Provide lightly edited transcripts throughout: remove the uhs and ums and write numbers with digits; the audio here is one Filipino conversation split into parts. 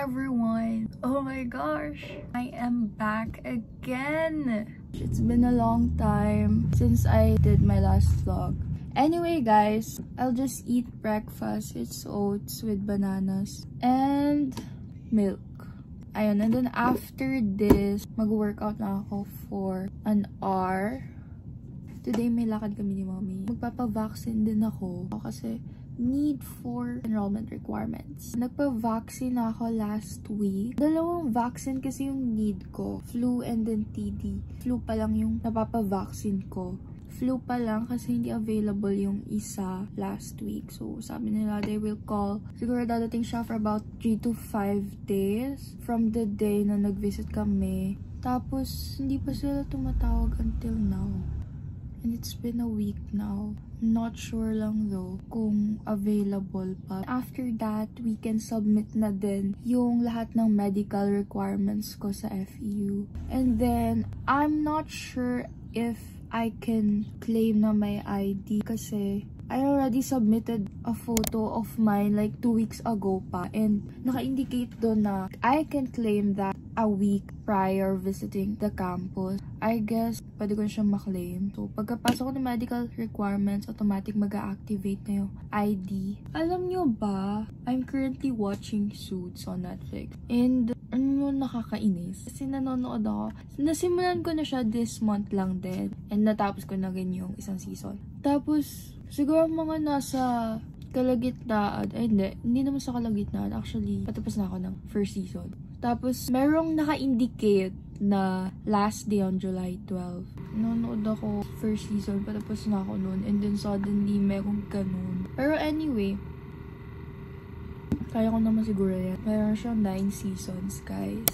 everyone! Oh my gosh! I am back again! It's been a long time since I did my last vlog. Anyway guys, I'll just eat breakfast. It's oats with bananas and milk. Ayun, and then after this, mag-workout na ako for an hour. Today may lakad kami ni mommy. Magpapavaccine din ako kasi need for enrollment requirements. Nagpa-vaccine ako last week. Dalawang vaccine kasi yung need ko. Flu and then TD. Flu pa lang yung napapa-vaccine ko. Flu pa lang kasi hindi available yung isa last week. So, sabi nila, they will call. Siguro dadating siya for about 3 to 5 days from the day na nag-visit kami. Tapos, hindi pa sila tumatawag until now. And it's been a week now. Not sure lang though kung available pa. After that, we can submit na din yung lahat ng medical requirements ko sa FEU. And then, I'm not sure if I can claim na my ID kasi I already submitted a photo of mine like 2 weeks ago pa, and naka-indicate doon na I can claim that a week prior visiting the campus. I guess pwede ko na siyang maklaim. So, pagkapasok ko ng medical requirements, automatic mag-activate na yung ID. Alam nyo ba, I'm currently watching Suits on Netflix. And ano yung nakakainis? Kasi nanonood ako. Nasimulan ko na siya this month lang din. And natapos ko na ganyan yung isang season. Tapos, siguro mga nasa kalagitnaan. Ay, hindi naman sa kalagitnaan. Actually, patapos na ako ng first season. Tapos, merong naka-indicate na last day on July 12. Nanonood ako first season, patapos na ako noon. And then suddenly, merong ganun. Pero anyway, kaya ko naman siguro yan. Meron siyang 9 seasons, guys.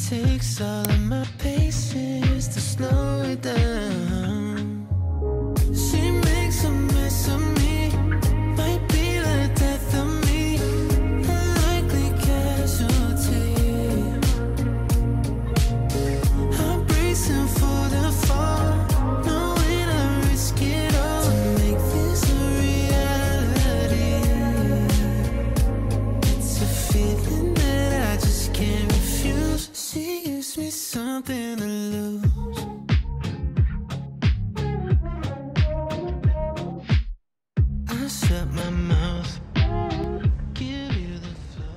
Takes all of my patience to slow it down. She makes a mess of me, might be the death of me, unlikely casualty. I'm bracing for the fall, knowing I risk it all to make this a reality. It's a feeling that I just can't refuse. She gives me something to lose. I shut my mouth, give you the flow.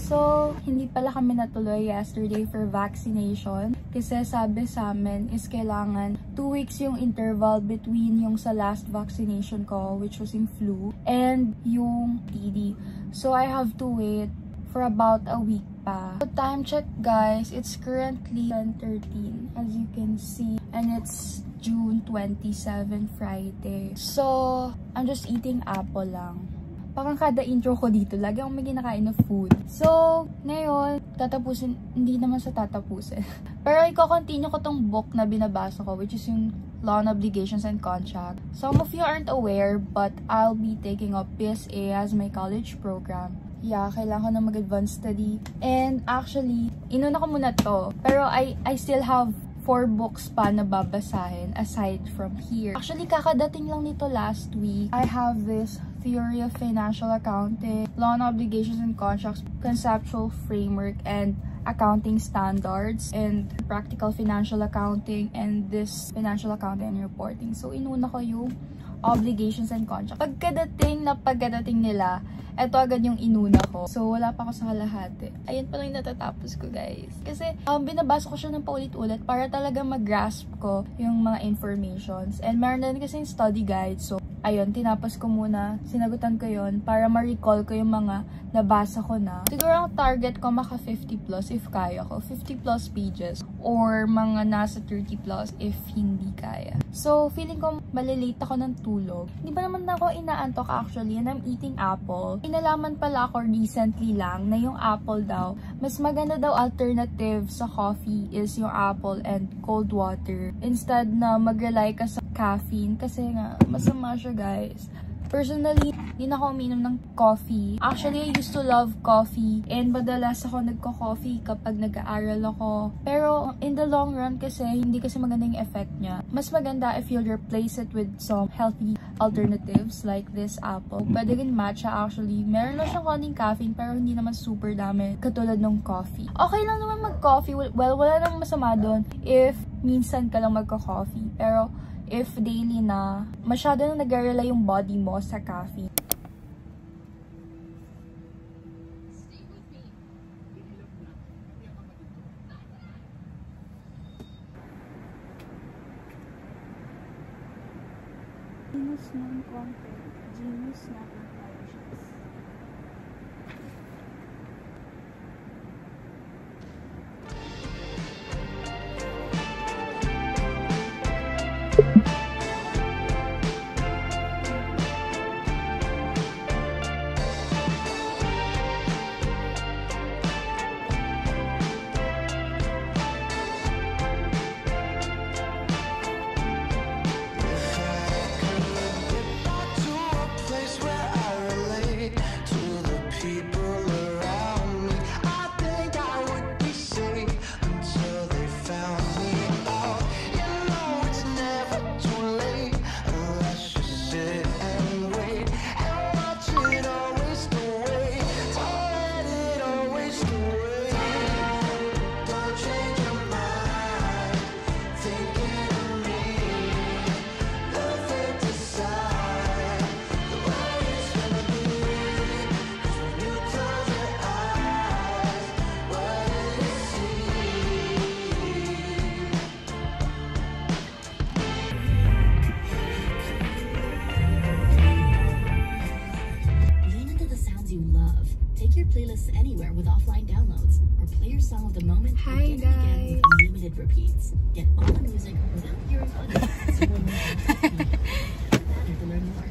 So, hindi pala kami natuloy yesterday for vaccination kasi sabi sa amin is kailangan 2 weeks yung interval between yung sa last vaccination ko, which was yung flu, and yung TD. So, I have to wait for about a week pa. So, time check guys, it's currently 10:13 as you can see, and it's June 27, Friday. So, I'm just eating apple lang. Parang kada intro ko dito, lagi akong may kinakain na food. So, ngayon, tatapusin, hindi naman sa tatapusin. Pero i-continue ko tong book na binabasa ko, which is yung Law on Obligations and Contract. Some of you aren't aware, but I'll be taking up PSA as my college program. Yeah, kailangan ko na mag-advanced study. And actually, inuna ko muna to. Pero I still have 4 books pa na babasahin aside from here. Actually, kakadating lang nito last week. I have this Theory of Financial Accounting, Law on Obligations and Contracts, Conceptual Framework, and Accounting Standards, and Practical Financial Accounting, and this Financial Accounting and Reporting. So, inuna ko yung Obligations and Contracts. Pagkadating nila, ito agad yung inuna ko. So, wala pa ako sa kalahati. Ayun pa lang yung natatapos ko, guys. Kasi, binabasa ko siya ng paulit-ulit para talaga mag-grasp ko yung mga informations. And meron din kasi yung study guide. So, ayun, tinapos ko muna. Sinagutan ko yun para ma-recall ko yung mga nabasa ko na. Siguro ang target ko maka 50 plus if kaya ko. 50 plus pages. Or mga nasa 30 plus if hindi kaya. So, feeling ko malilate ako ng tulog. Hindi pa naman ako inaantok actually. And I'm eating apple. Inalaman pala ako recently lang na yung apple daw, mas maganda daw alternative sa coffee is yung apple and cold water. Instead na mag-rely ka sa caffeine kasi nga masama siya, guys. Personally, hindi na ako uminom ng coffee. Actually, I used to love coffee and madalas ako nagko-coffee kapag nag-aaral ako. Pero in the long run kasi, hindi kasi maganda yung effect niya. Mas maganda if you'll replace it with some healthy alternatives like this apple. Pwede rin matcha actually. Meron lang siyang konting caffeine pero hindi naman super dami katulad ng coffee. Okay lang naman mag-coffee. Well, wala nang masama doon if minsan ka lang magko-coffee. Pero if daily na, masyado na nag-rely yung body mo sa caffeine. Genus non-content, genus non-intelligence. Playlists anywhere with offline downloads, or play your song of the moment Hi again and again with unlimited repeats. Get all the music without hearing audio. Someone better to learn more.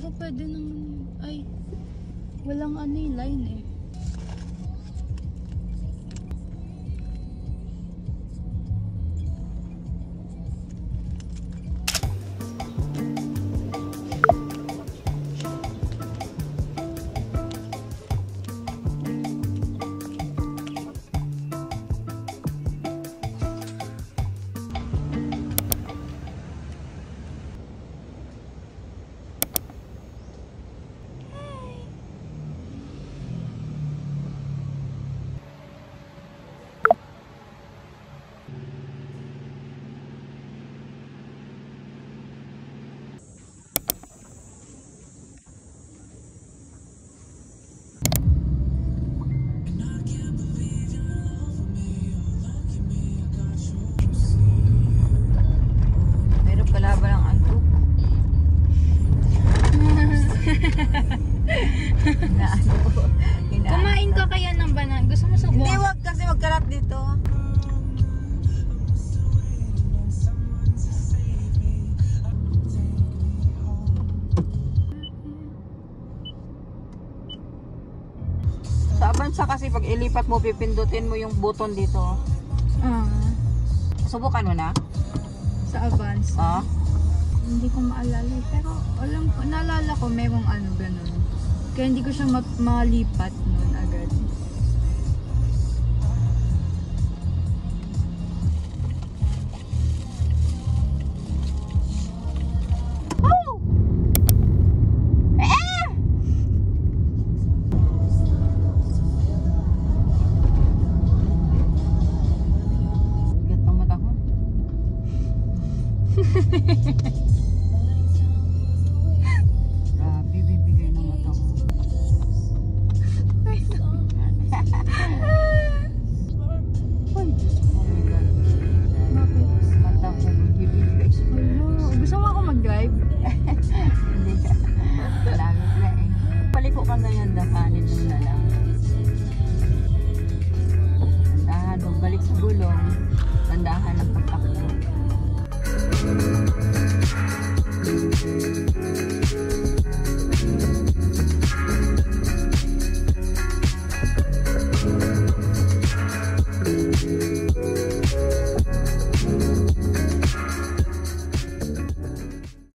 Pero pwede naman, ay, walang ano yung line eh. Kumain ka kaya ng banana? Gusto mo subukan? Hindi, wag kasi magkalat dito. Sa Avanza kasi pag ilipat mo, pipindutin mo yung button dito. Subukan mo na? Sa Avance. Hindi ko maalala eh. Pero alam ko, naalala ko merong ano ganun. Kaya hindi ko siya malipat nun agad. Oh! Bigat ng mata ko. Grabe, bibigay ng mata ko. Ay, Diyos ko, oh my God. Bakit? Mata ko, bibigay. Ano? Gusto mo ako mag-drive? Hindi ka. Lalo na eh. Paliko ka na yan, dahanin mo na lang. Tandahan, magbalik sa gulong. Tandahan ang pagtakbo.